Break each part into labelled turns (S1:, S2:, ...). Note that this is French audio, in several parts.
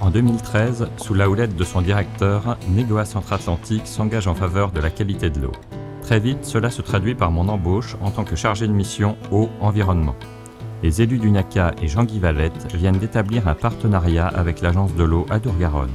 S1: En 2013, sous la houlette de son directeur, Négoa Centre-Atlantique s'engage en faveur de la qualité de l'eau. Très vite, cela se traduit par mon embauche en tant que chargé de mission eau-environnement. Les élus du NACA et Jean-Guy Valette viennent d'établir un partenariat avec l'agence de l'eau Adour-Garonne.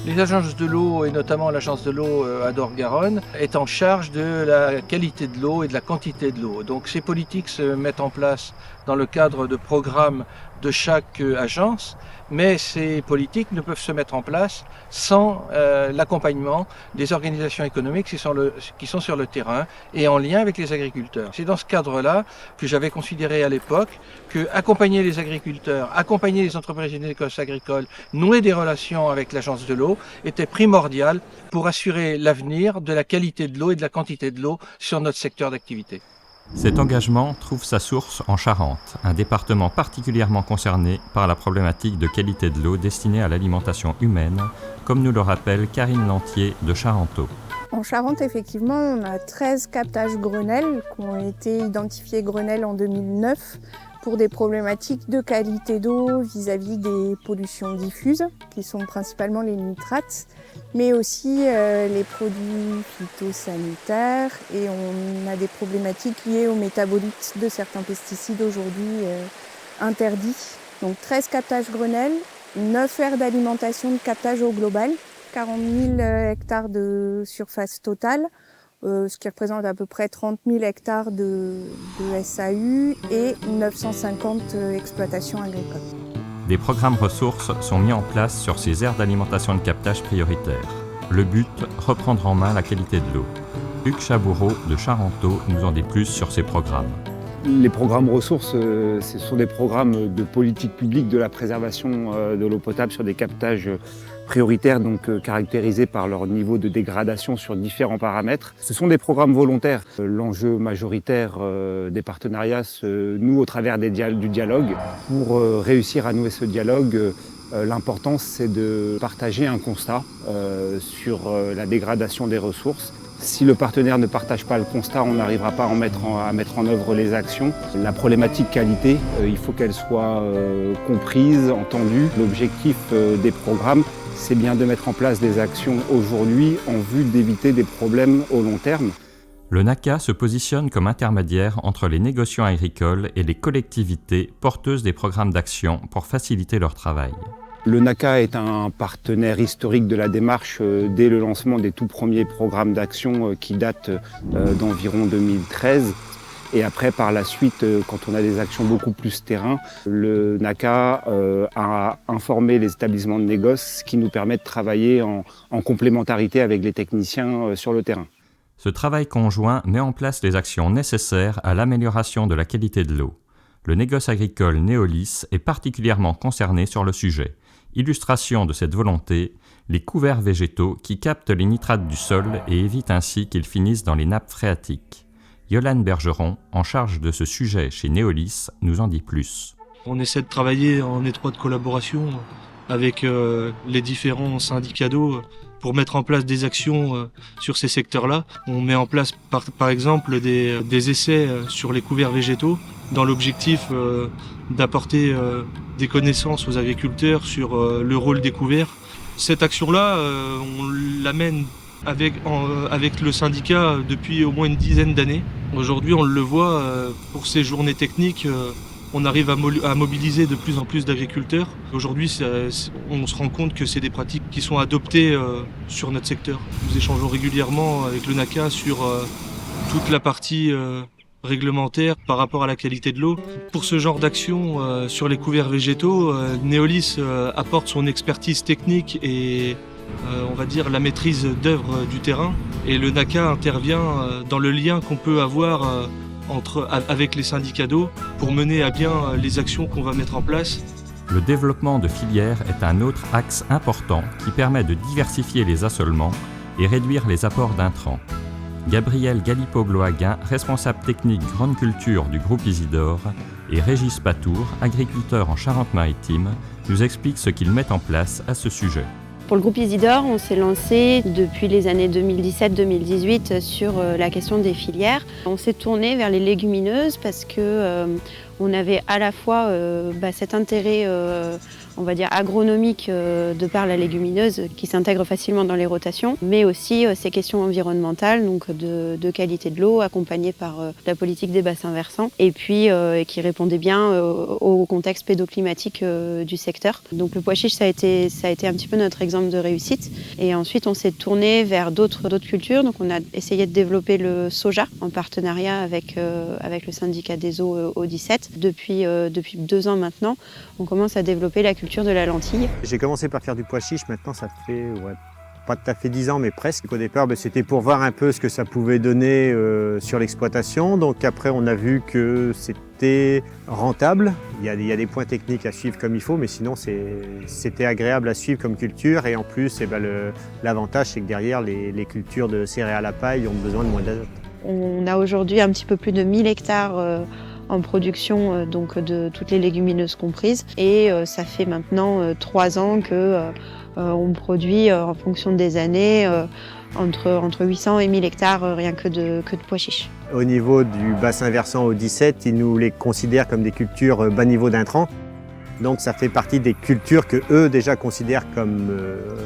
S2: Les agences de l'eau, et notamment l'agence de l'eau Adour-Garonne, est en charge de la qualité de l'eau et de la quantité de l'eau. Donc ces politiques se mettent en place dans le cadre de programmes de chaque agence, mais ces politiques ne peuvent se mettre en place sans l'accompagnement des organisations économiques qui sont sur le terrain et en lien avec les agriculteurs. C'est dans ce cadre-là que j'avais considéré à l'époque que accompagner les agriculteurs, accompagner les entreprises et négoces agricoles, nouer des relations avec l'agence de l'eau était primordial pour assurer l'avenir de la qualité de l'eau et de la quantité de l'eau sur notre secteur d'activité.
S1: Cet engagement trouve sa source en Charente, un département particulièrement concerné par la problématique de qualité de l'eau destinée à l'alimentation humaine, comme nous le rappelle Karine Lantier de Charenteau.
S3: En Charente, effectivement, on a 13 captages Grenelle qui ont été identifiés Grenelle en 2009 pour des problématiques de qualité d'eau vis-à-vis des pollutions diffuses, qui sont principalement les nitrates, mais aussi les produits phytosanitaires, et on a des problématiques liées aux métabolites de certains pesticides aujourd'hui interdits. Donc 13 captages Grenelle, 9 aires d'alimentation de captage au global, 40 000 hectares de surface totale, ce qui représente à peu près 30 000 hectares de SAU et 950 exploitations agricoles.
S1: Des programmes ressources sont mis en place sur ces aires d'alimentation de captage prioritaires. Le but, reprendre en main la qualité de l'eau. Hugues Chaboureau de Charenteau nous en dit plus sur ces programmes.
S4: Les programmes ressources, ce sont des programmes de politique publique de la préservation de l'eau potable sur des captages prioritaires, donc caractérisés par leur niveau de dégradation sur différents paramètres. Ce sont des programmes volontaires. L'enjeu majoritaire des partenariats se noue au travers du dialogue. Pour réussir à nouer ce dialogue, l'important c'est de partager un constat sur la dégradation des ressources. Si le partenaire ne partage pas le constat, on n'arrivera pas à mettre en œuvre les actions. La problématique qualité, il faut qu'elle soit comprise, entendue. L'objectif des programmes, c'est bien de mettre en place des actions aujourd'hui en vue d'éviter des problèmes au long terme.
S1: Le NACA se positionne comme intermédiaire entre les négociants agricoles et les collectivités porteuses des programmes d'action pour faciliter leur travail.
S4: Le NACA est un partenaire historique de la démarche dès le lancement des tout premiers programmes d'action qui datent d'environ 2013. Et après, par la suite, quand on a des actions beaucoup plus terrain, le NACA a informé les établissements de négoce, ce qui nous permet de travailler en complémentarité avec les techniciens sur le terrain.
S1: Ce travail conjoint met en place les actions nécessaires à l'amélioration de la qualité de l'eau. Le négoce agricole Néolis est particulièrement concerné sur le sujet. Illustration de cette volonté, les couverts végétaux qui captent les nitrates du sol et évitent ainsi qu'ils finissent dans les nappes phréatiques. Yolande Bergeron, en charge de ce sujet chez Néolis, nous en dit plus.
S5: On essaie de travailler en étroite collaboration avec les différents syndicats d'eau pour mettre en place des actions sur ces secteurs-là. On met en place par exemple des essais sur les couverts végétaux dans l'objectif d'apporter des connaissances aux agriculteurs sur le rôle des couverts. Cette action-là, on l'amène avec le syndicat depuis au moins une dizaine d'années. Aujourd'hui, on le voit, pour ces journées techniques, on arrive à mobiliser de plus en plus d'agriculteurs. Aujourd'hui, on se rend compte que c'est des pratiques qui sont adoptées sur notre secteur. Nous échangeons régulièrement avec le NACA sur toute la partie réglementaire par rapport à la qualité de l'eau. Pour ce genre d'action sur les couverts végétaux, Néolis apporte son expertise technique et on va dire la maîtrise d'œuvre du terrain, et le NACA intervient dans le lien qu'on peut avoir avec les syndicats d'eau pour mener à bien les actions qu'on va mettre en place.
S1: Le développement de filières est un autre axe important qui permet de diversifier les assolements et réduire les apports d'intrants. Gabriel Galipo-Gloaguin, responsable technique grande culture du groupe Isidore, et Régis Patour, agriculteur en Charente-Maritime, nous explique ce qu'ils mettent en place à ce sujet.
S6: Pour le groupe Isidore, on s'est lancé depuis les années 2017-2018 sur la question des filières. On s'est tourné vers les légumineuses parce que On avait à la fois cet intérêt on va dire agronomique de par la légumineuse qui s'intègre facilement dans les rotations, mais aussi ces questions environnementales, donc de qualité de l'eau, accompagnées par la politique des bassins versants, et puis qui répondait bien au contexte pédoclimatique du secteur. Donc le pois chiche, ça a été un petit peu notre exemple de réussite. Et ensuite, on s'est tourné vers d'autres cultures. Donc on a essayé de développer le soja en partenariat avec le syndicat des eaux au 17. Depuis 2 ans maintenant, on commence à développer la culture de la lentille.
S7: J'ai commencé par faire du pois chiche, maintenant ça fait pas tout à fait 10 ans mais presque. Au départ c'était pour voir un peu ce que ça pouvait donner sur l'exploitation. Donc après on a vu que c'était rentable. Il y a des points techniques à suivre comme il faut, mais sinon c'était agréable à suivre comme culture. Et en plus l'avantage c'est que derrière les cultures de céréales à paille ont besoin de moins d'azote.
S6: On a aujourd'hui un petit peu plus de 1000 hectares en production donc de toutes les légumineuses comprises, et ça fait maintenant 3 ans que on produit en fonction des années entre 800 et 1000 hectares rien que de pois chiches.
S7: Au niveau du bassin versant au 17, ils nous les considèrent comme des cultures bas niveau d'intrants. Donc ça fait partie des cultures que eux déjà considèrent comme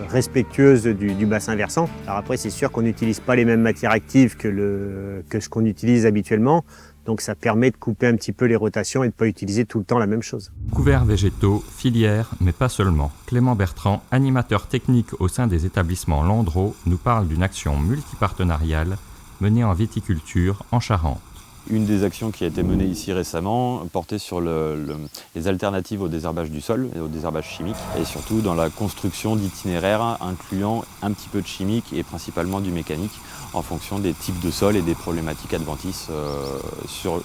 S7: respectueuses du bassin versant. Alors après c'est sûr qu'on n'utilise pas les mêmes matières actives que ce qu'on utilise habituellement. Donc ça permet de couper un petit peu les rotations et de ne pas utiliser tout le temps la même chose.
S1: Couverts végétaux, filières, mais pas seulement. Clément Bertrand, animateur technique au sein des établissements Landreau, nous parle d'une action multipartenariale menée en viticulture en Charente.
S8: Une des actions qui a été menée ici récemment portait sur les alternatives au désherbage du sol et au désherbage chimique, et surtout dans la construction d'itinéraires incluant un petit peu de chimique et principalement du mécanique en fonction des types de sol et des problématiques adventices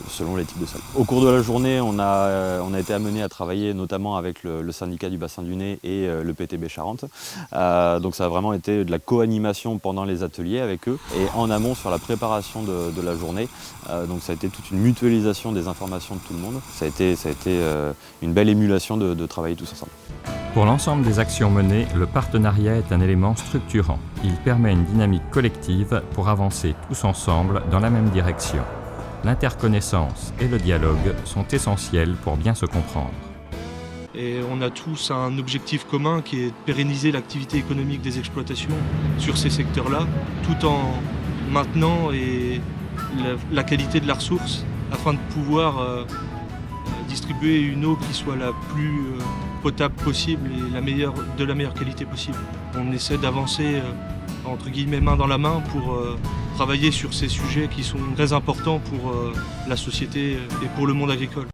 S8: selon les types de sol. Au cours de la journée, on a été amené à travailler notamment avec le syndicat du bassin du Nez et le PTB Charente. Donc ça a vraiment été de la co-animation pendant les ateliers avec eux et en amont sur la préparation de la journée. Donc ça a été toute une mutualisation des informations de tout le monde. Ça a été une belle émulation de travailler tous ensemble.
S1: Pour l'ensemble des actions menées, le partenariat est un élément structurant. Il permet une dynamique collective pour avancer tous ensemble dans la même direction. L'interconnaissance et le dialogue sont essentiels pour bien se comprendre.
S5: Et on a tous un objectif commun qui est de pérenniser l'activité économique des exploitations sur ces secteurs-là, tout en maintenant la qualité de la ressource afin de pouvoir distribuer une eau qui soit la plus potable possible et de la meilleure qualité possible. On essaie d'avancer entre guillemets main dans la main pour travailler sur ces sujets qui sont très importants pour la société et pour le monde agricole.